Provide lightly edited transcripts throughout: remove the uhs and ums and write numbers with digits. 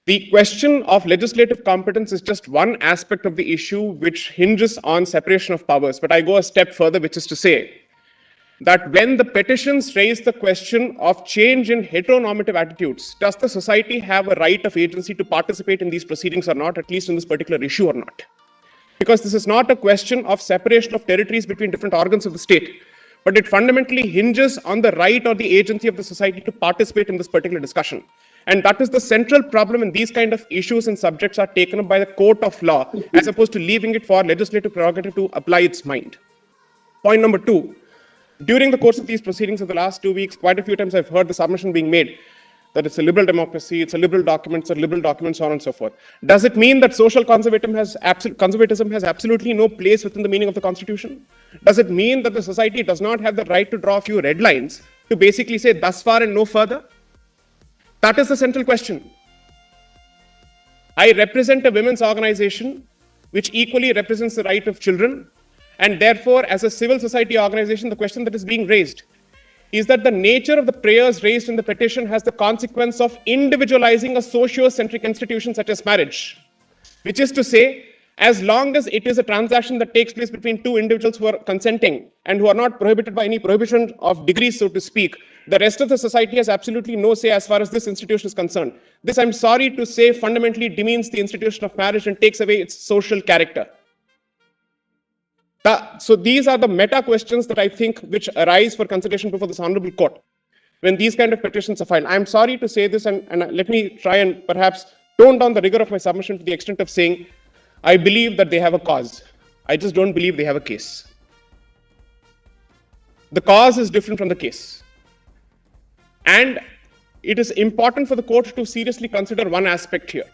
The question of legislative competence is just one aspect of the issue which hinges on separation of powers. But I go a step further, which is to say that when the petitions raise the question of change in heteronormative attitudes, does the society have a right of agency to participate in these proceedings or not, at least in this particular issue or not? Because this is not a question of separation of territories between different organs of the state, but it fundamentally hinges on the right or the agency of the society to participate in this particular discussion. And that is the central problem when these kind of issues and subjects are taken up by the court of law, as opposed to leaving it for legislative prerogative to apply its mind. Point number two, during the course of these proceedings of the last 2 weeks, quite a few times I've heard the submission being made that it's a liberal democracy, it's a liberal document, so on and so forth. Does it mean that social conservatism has absolutely no place within the meaning of the Constitution? Does it mean that the society does not have the right to draw a few red lines to basically say thus far and no further? That is the central question. I represent a women's organization which equally represents the right of children, and therefore, as a civil society organization, the question that is being raised is that the nature of the prayers raised in the petition has the consequence of individualizing a socio-centric institution such as marriage, which is to say, as long as it is a transaction that takes place between two individuals who are consenting and who are not prohibited by any prohibition of degrees, so to speak, the rest of the society has absolutely no say as far as this institution is concerned. This, I'm sorry to say, fundamentally demeans the institution of marriage and takes away its social character. So these are the meta questions that I think which arise for consideration before this honorable court when these kind of petitions are filed. I'm sorry to say this, and let me try and perhaps tone down the rigor of my submission to the extent of saying I believe that they have a cause. I just don't believe they have a case. The cause is different from the case. And it is important for the court to seriously consider one aspect here.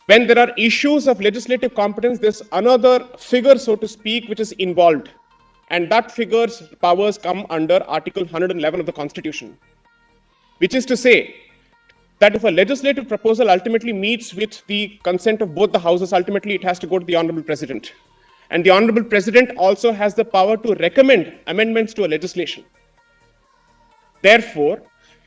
When there are issues of legislative competence, there's another figure, so to speak, which is involved. And that figure's powers come under Article 111 of the Constitution, which is to say that if a legislative proposal ultimately meets with the consent of both the houses, ultimately it has to go to the Honorable President. And the Honorable President also has the power to recommend amendments to a legislation. Therefore,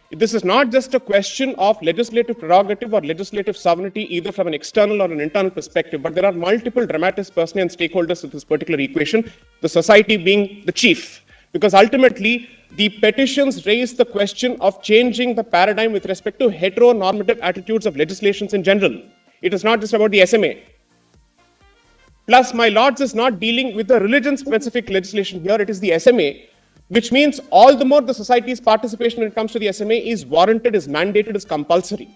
this is not just a question of legislative prerogative or legislative sovereignty, either from an external or an internal perspective, but there are multiple dramatis personae and stakeholders of this particular equation, the society being the chief. Because ultimately, the petitions raise the question of changing the paradigm with respect to heteronormative attitudes of legislations in general. It is not just about the SMA. Plus, my lords, is not dealing with the religion-specific legislation here, it is the SMA, which means all the more the society's participation when it comes to the SMA is warranted, is mandated, is compulsory.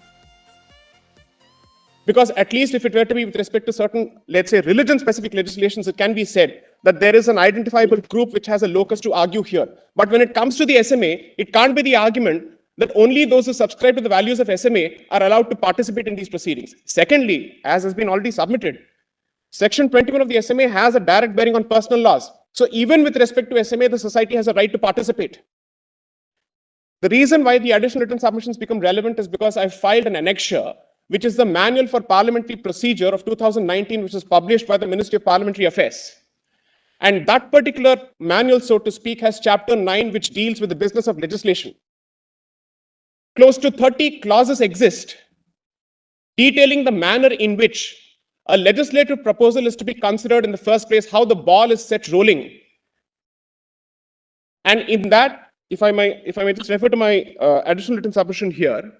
Because at least if it were to be with respect to certain, let's say, religion-specific legislations, it can be said that there is an identifiable group which has a locus to argue here. But when it comes to the SMA, it can't be the argument that only those who subscribe to the values of SMA are allowed to participate in these proceedings. Secondly, as has been already submitted, Section 21 of the SMA has a direct bearing on personal laws. So even with respect to SMA, the society has a right to participate. The reason why the additional written submissions become relevant is because I filed an annexure, which is the Manual for Parliamentary Procedure of 2019, which was published by the Ministry of Parliamentary Affairs. And that particular manual, so to speak, has Chapter 9, which deals with the business of legislation. Close to 30 clauses exist detailing the manner in which a legislative proposal is to be considered in the first place, how the ball is set rolling. And in that, if I may just refer to my additional written submission here,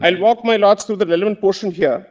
I'll walk my lords through the relevant portion here.